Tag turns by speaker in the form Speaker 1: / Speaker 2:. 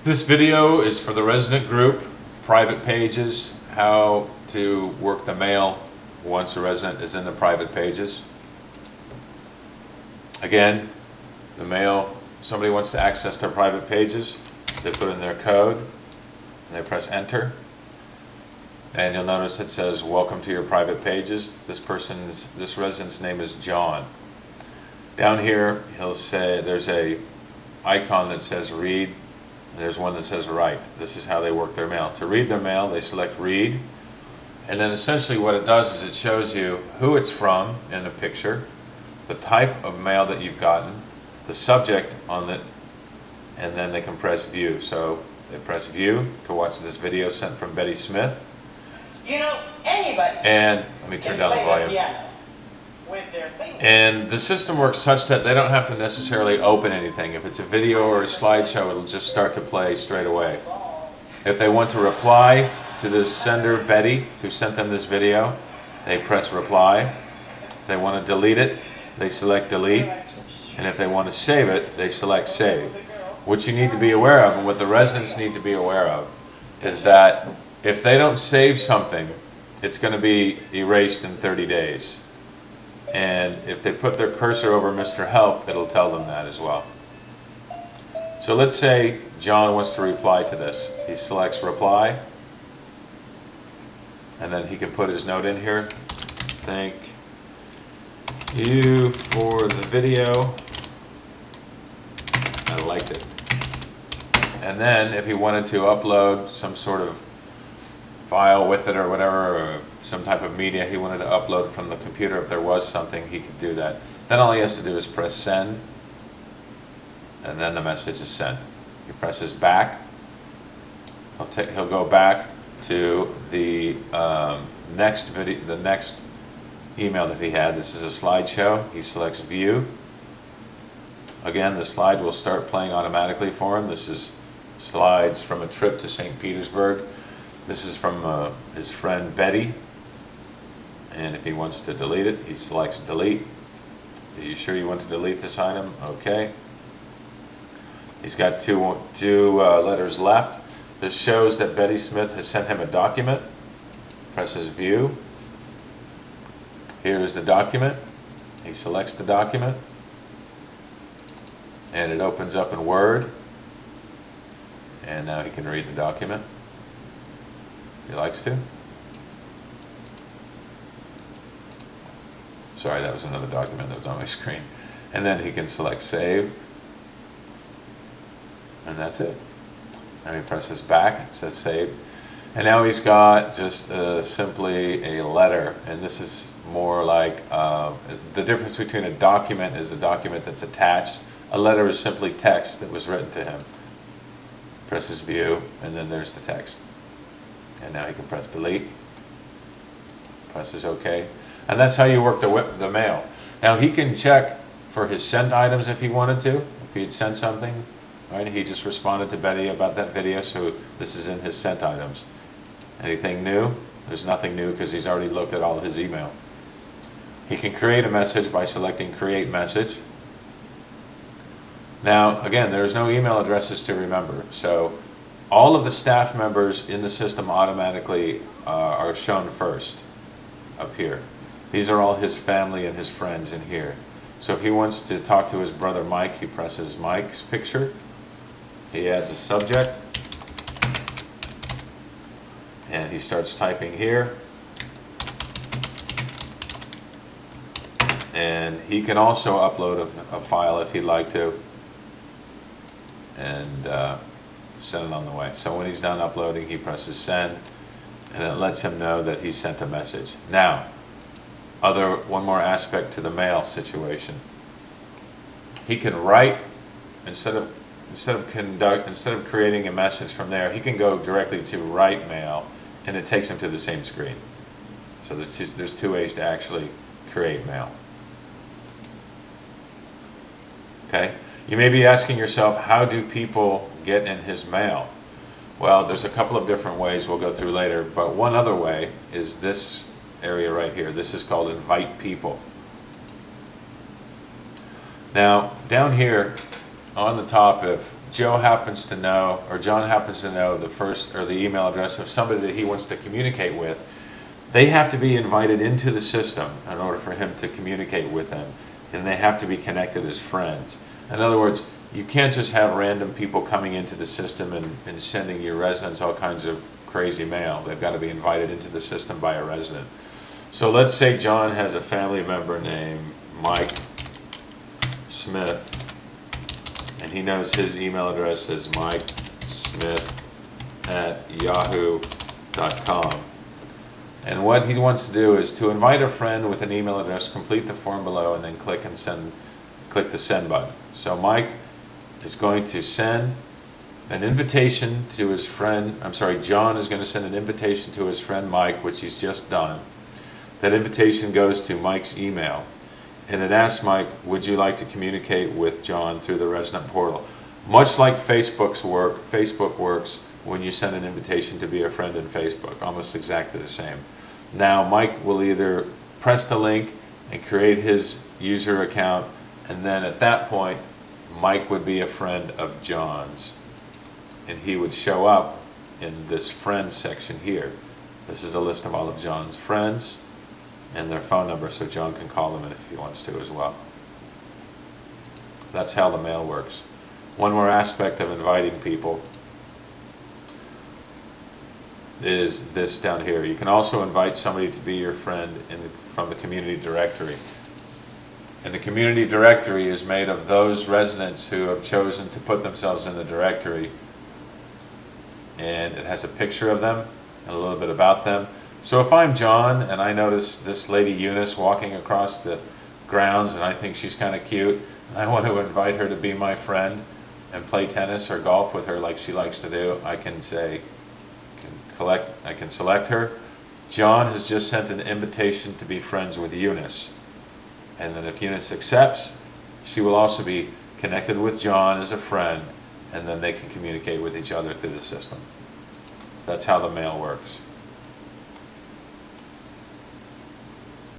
Speaker 1: This video is for the resident group, private pages, how to work the mail once a resident is in the private pages. Again, the mail, somebody wants to access their private pages, they put in their code, and they press enter. And you'll notice it says, welcome to your private pages. This resident's name is John. Down here, he'll say, there's a icon that says read, and there's one that says write. This is how they work their mail. To read their mail, they select read, and then essentially what it does is it shows you who it's from in a picture, the type of mail that you've gotten, the subject on it, and then they can press view. So they press view to watch this video sent from Betty Smith.
Speaker 2: You know, anybody.
Speaker 1: And let me turn down the volume.
Speaker 2: With their fingers.
Speaker 1: And the system works such that they don't have to necessarily open anything. If it's a video or a slideshow, it'll just start to play straight away. If they want to reply to the sender, Betty, who sent them this video, they press reply. If they want to delete it, they select delete. And if they want to save it, they select save. What you need to be aware of, and what the residents need to be aware of, is that if they don't save something, it's going to be erased in 30 days. And if they put their cursor over Mr. Help, it'll tell them that as well. So let's say John wants to reply to this. He selects reply, and then he can put his note in here. Thank you for the video. I liked it. And then if he wanted to upload some sort of file with it or whatever, or some type of media he wanted to upload from the computer, if there was something, he could do that. Then all he has to do is press send, and then the message is sent. He presses back. He'll go back to the next video, the next email that he had. This is a slideshow. He selects view. Again, the slide will start playing automatically for him. This is slides from a trip to St. Petersburg. This is from his friend Betty, and if he wants to delete it, he selects delete. Are you sure you want to delete this item? Okay. He's got two letters left. This shows that Betty Smith has sent him a document. Presses view. Here is the document. He selects the document, and it opens up in Word, and now he can read the document. He likes to. Sorry, that was another document that was on my screen. And then he can select save. And that's it. Now he presses back, it says save. And now he's got just simply a letter. And this is more like, the difference between a document is a document that's attached. A letter is simply text that was written to him. Presses view, and then there's the text. And now he can press delete, presses OK. And that's how you work the mail. Now he can check for his sent items if he wanted to, if he had sent something. Right? He just responded to Betty about that video, so this is in his sent items. Anything new? There's nothing new because he's already looked at all of his email. He can create a message by selecting create message. Now again, there's no email addresses to remember, so all of the staff members in the system automatically are shown first up here. These are all his family and his friends in here. So if he wants to talk to his brother Mike, he presses Mike's picture. He adds a subject, and he starts typing here. And he can also upload a file if he'd like to, and send it on the way. So when he's done uploading, he presses send, and it lets him know that he sent a message. Now, one more aspect to the mail situation. He can write instead of creating a message from there. He can go directly to write mail, and it takes him to the same screen. So there's two ways to actually create mail. Okay. You may be asking yourself, how do people get in his mail? Well, there's a couple of different ways we'll go through later, but one other way is this area right here. This is called invite people. Now, down here on the top, if Joe happens to know, or John happens to know the first or the email address of somebody that he wants to communicate with, they have to be invited into the system in order for him to communicate with them, and they have to be connected as friends. In other words, you can't just have random people coming into the system and sending your residents all kinds of crazy mail. They've got to be invited into the system by a resident. So let's say John has a family member named Mike Smith, and he knows his email address is mikesmith@yahoo.com. And what he wants to do is to invite a friend with an email address, complete the form below, and then click the send button. So Mike is going to send an invitation to his friend, John is going to send an invitation to his friend Mike, which he's just done. That invitation goes to Mike's email, and it asks Mike, would you like to communicate with John through the resident portal? Much like Facebook works when you send an invitation to be a friend in Facebook, almost exactly the same. Now Mike will either press the link and create his user account, and then at that point Mike would be a friend of John's, and he would show up in this friends section here. This is a list of all of John's friends and their phone number, so John can call them in if he wants to as well. That's how the mail works. One more aspect of inviting people is this down here. You can also invite somebody to be your friend from the community directory. And the community directory is made of those residents who have chosen to put themselves in the directory. And it has a picture of them and a little bit about them. So if I'm John and I notice this lady Eunice walking across the grounds and I think she's kind of cute, and I want to invite her to be my friend and play tennis or golf with her like she likes to do, I can select her. John has just sent an invitation to be friends with Eunice. And then if Eunice accepts, she will also be connected with John as a friend, and then they can communicate with each other through the system. That's how the mail works.